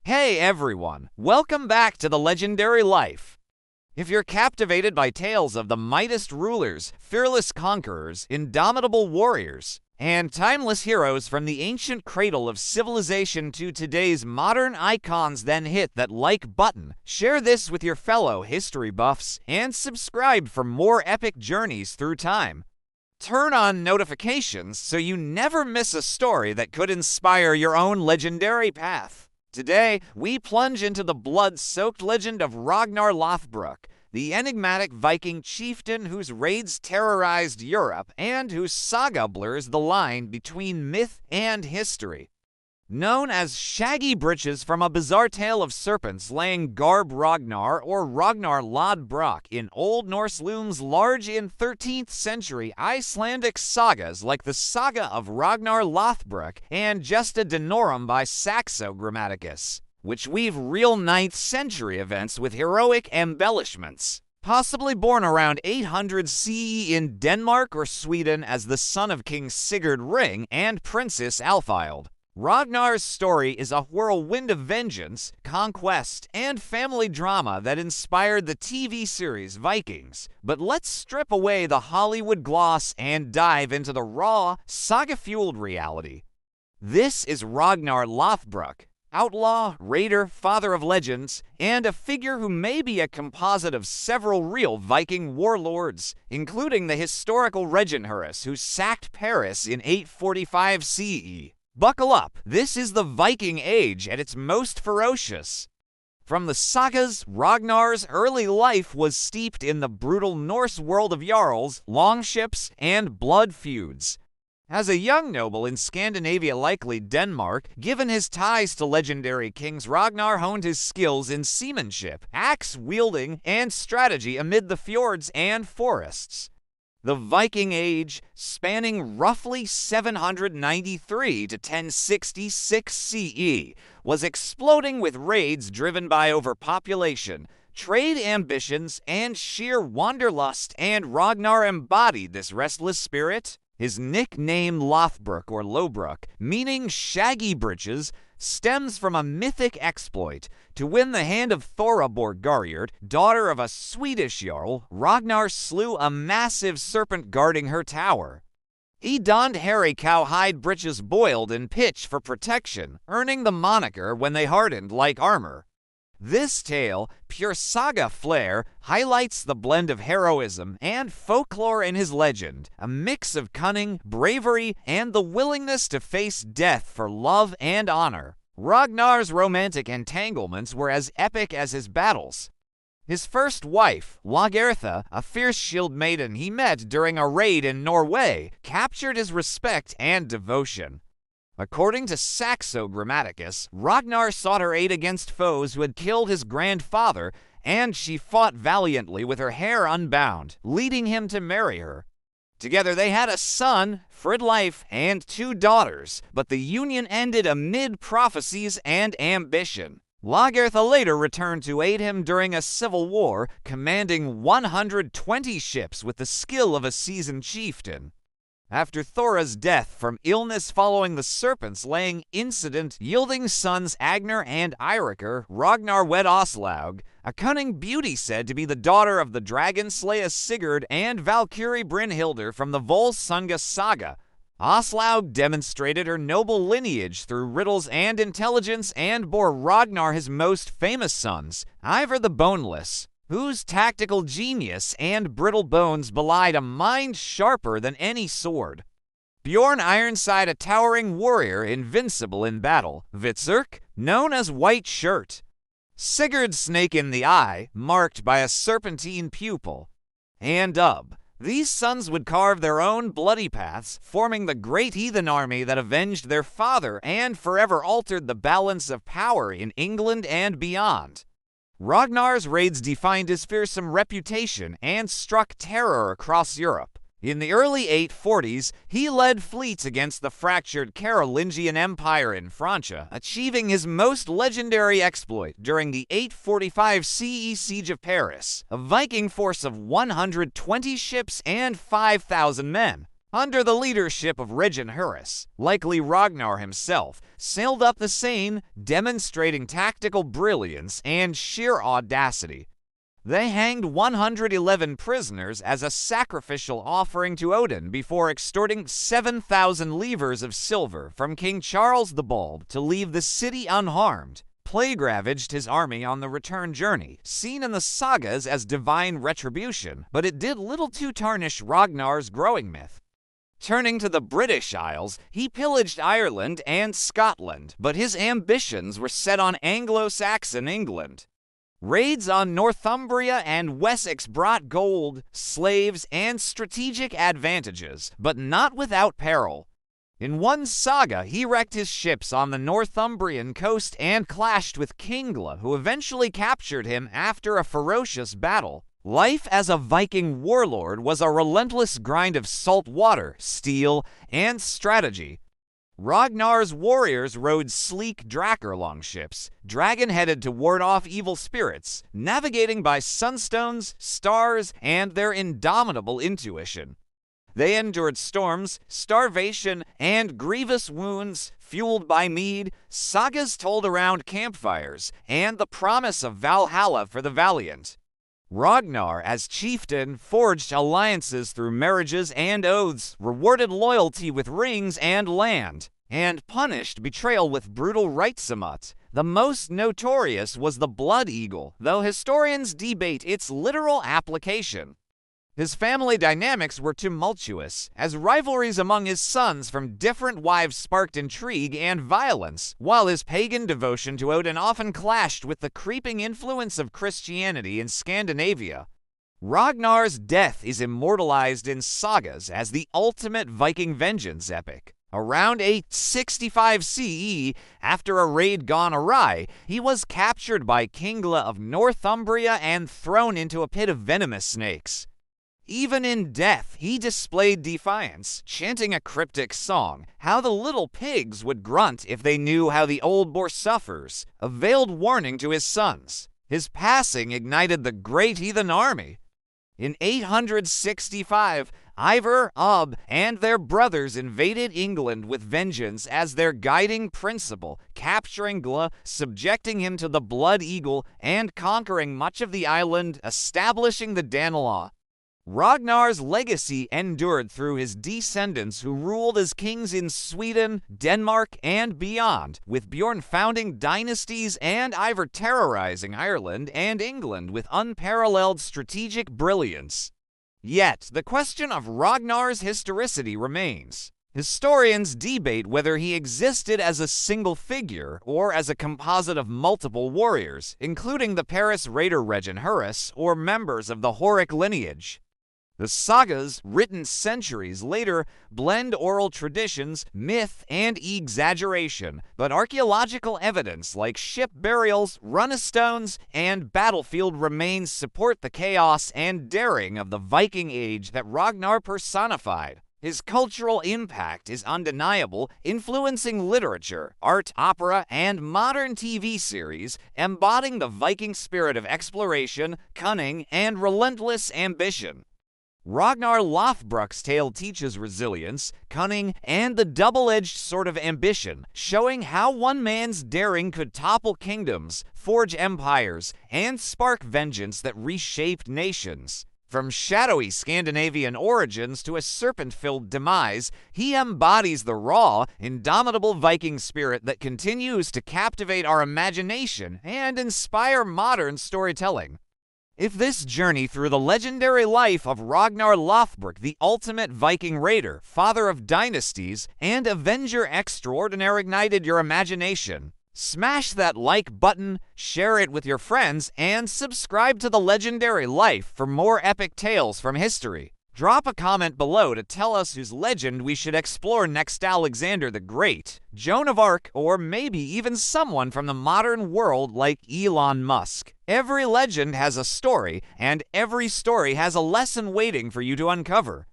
Hey everyone, welcome back to the Legendary Life. If you're captivated by tales of the mightiest rulers, fearless conquerors, indomitable warriors, and timeless heroes from the ancient cradle of civilization to today's modern icons, then hit that like button, share this with your fellow history buffs, and subscribe for more epic journeys through time. Turn on notifications so you never miss a story that could inspire your own legendary path. Today, we plunge into the blood-soaked legend of Ragnar Lothbrok, the enigmatic Viking chieftain whose raids terrorized Europe and whose saga blurs the line between myth and history. Known as Shaggy Britches from a bizarre tale of serpents laying garb Ragnar or Ragnar Lothbrok in Old Norse looms large in 13th century Icelandic sagas like the Saga of Ragnar Lothbrok and Gesta Danorum by Saxo Grammaticus, which weave real 9th century events with heroic embellishments. Possibly born around 800 CE in Denmark or Sweden as the son of King Sigurd Ring and Princess Alfhild. Ragnar's story is a whirlwind of vengeance, conquest, and family drama that inspired the TV series Vikings. But let's strip away the Hollywood gloss and dive into the raw, saga-fueled reality. This is Ragnar Lothbrok, outlaw, raider, father of legends, and a figure who may be a composite of several real Viking warlords, including the historical Reginhurus who sacked Paris in 845 CE. Buckle up, this is the Viking Age at its most ferocious. From the sagas, Ragnar's early life was steeped in the brutal Norse world of jarls, longships, and blood feuds. As a young noble in Scandinavia, likely Denmark, given his ties to legendary kings, Ragnar honed his skills in seamanship, axe-wielding, and strategy amid the fjords and forests. The Viking Age, spanning roughly 793 to 1066 CE, was exploding with raids driven by overpopulation, trade ambitions, and sheer wanderlust, and Ragnar embodied this restless spirit. His nickname Lothbrok or Lothbrok, meaning shaggy britches, stems from a mythic exploit. To win the hand of Thora Borgarjord, daughter of a Swedish jarl, Ragnar slew a massive serpent guarding her tower. He donned hairy cowhide breeches boiled in pitch for protection, earning the moniker when they hardened like armor. This tale, pure saga flair, highlights the blend of heroism and folklore in his legend, a mix of cunning, bravery, and the willingness to face death for love and honor. Ragnar's romantic entanglements were as epic as his battles. His first wife, Lagertha, a fierce shield maiden he met during a raid in Norway, captured his respect and devotion. According to Saxo Grammaticus, Ragnar sought her aid against foes who had killed his grandfather, and she fought valiantly with her hair unbound, leading him to marry her. Together they had a son, Fridleif, and 2 daughters, but the union ended amid prophecies and ambition. Lagertha later returned to aid him during a civil war, commanding 120 ships with the skill of a seasoned chieftain. After Thora's death from illness following the serpent's laying incident yielding sons Agnar and Eirikr, Ragnar wed Aslaug, a cunning beauty said to be the daughter of the dragon slayer Sigurd and Valkyrie Brynhildr from the Volsunga saga. Aslaug demonstrated her noble lineage through riddles and intelligence and bore Ragnar his most famous sons, Ivar the Boneless, whose tactical genius and brittle bones belied a mind sharper than any sword. Bjorn Ironside, a towering warrior invincible in battle. Vitsirk, known as White Shirt. Sigurd Snake in the Eye, marked by a serpentine pupil. And Ub. These sons would carve their own bloody paths, forming the great heathen army that avenged their father and forever altered the balance of power in England and beyond. Ragnar's raids defined his fearsome reputation and struck terror across Europe. In the early 840s, he led fleets against the fractured Carolingian Empire in Francia, achieving his most legendary exploit during the 845 CE Siege of Paris, a Viking force of 120 ships and 5,000 men. under the leadership of Ragnar, likely Ragnar himself, sailed up the Seine, demonstrating tactical brilliance and sheer audacity. They hanged 111 prisoners as a sacrificial offering to Odin before extorting 7,000 livres of silver from King Charles the Bald to leave the city unharmed. Plague ravaged his army on the return journey, seen in the sagas as divine retribution, but it did little to tarnish Ragnar's growing myth. Turning to the British Isles, he pillaged Ireland and Scotland, but his ambitions were set on Anglo-Saxon England. Raids on Northumbria and Wessex brought gold, slaves, and strategic advantages, but not without peril. In one saga, he wrecked his ships on the Northumbrian coast and clashed with Kingla, who eventually captured him after a ferocious battle. Life as a Viking warlord was a relentless grind of salt water, steel, and strategy. Ragnar's warriors rode sleek Drakkar longships, dragon-headed to ward off evil spirits, navigating by sunstones, stars, and their indomitable intuition. They endured storms, starvation, and grievous wounds, fueled by mead, sagas told around campfires, and the promise of Valhalla for the valiant. Ragnar, as chieftain, forged alliances through marriages and oaths, rewarded loyalty with rings and land, and punished betrayal with brutal rights. The most notorious was the Blood Eagle, though historians debate its literal application. His family dynamics were tumultuous, as rivalries among his sons from different wives sparked intrigue and violence, while his pagan devotion to Odin often clashed with the creeping influence of Christianity in Scandinavia. Ragnar's death is immortalized in sagas as the ultimate Viking vengeance epic. Around 865 CE, after a raid gone awry, he was captured by Kingla of Northumbria and thrown into a pit of venomous snakes. Even in death, he displayed defiance, chanting a cryptic song, how the little pigs would grunt if they knew how the old boar suffers, a veiled warning to his sons. His passing ignited the great heathen army. In 865, Ivar, Ob, and their brothers invaded England with vengeance as their guiding principle, capturing Gla, subjecting him to the Blood Eagle, and conquering much of the island, establishing the Danelaw. Ragnar's legacy endured through his descendants who ruled as kings in Sweden, Denmark, and beyond, with Bjorn founding dynasties and Ivar terrorizing Ireland and England with unparalleled strategic brilliance. Yet, the question of Ragnar's historicity remains. Historians debate whether he existed as a single figure or as a composite of multiple warriors, including the Paris raider Ragnar or members of the Horik lineage. The sagas, written centuries later, blend oral traditions, myth, and exaggeration, but archaeological evidence like ship burials, runestones, and battlefield remains support the chaos and daring of the Viking age that Ragnar personified. His cultural impact is undeniable, influencing literature, art, opera, and modern TV series, embodying the Viking spirit of exploration, cunning, and relentless ambition. Ragnar Lothbrok's tale teaches resilience, cunning, and the double-edged sort of ambition, showing how one man's daring could topple kingdoms, forge empires, and spark vengeance that reshaped nations. From shadowy Scandinavian origins to a serpent-filled demise, he embodies the raw, indomitable Viking spirit that continues to captivate our imagination and inspire modern storytelling. If this journey through the legendary life of Ragnar Lothbrok, the ultimate Viking raider, father of dynasties, and avenger extraordinary ignited your imagination, smash that like button, share it with your friends, and subscribe to The Legendary Life for more epic tales from history. Drop a comment below to tell us whose legend we should explore next: Alexander the Great, Joan of Arc, or maybe even someone from the modern world like Elon Musk. Every legend has a story, and every story has a lesson waiting for you to uncover.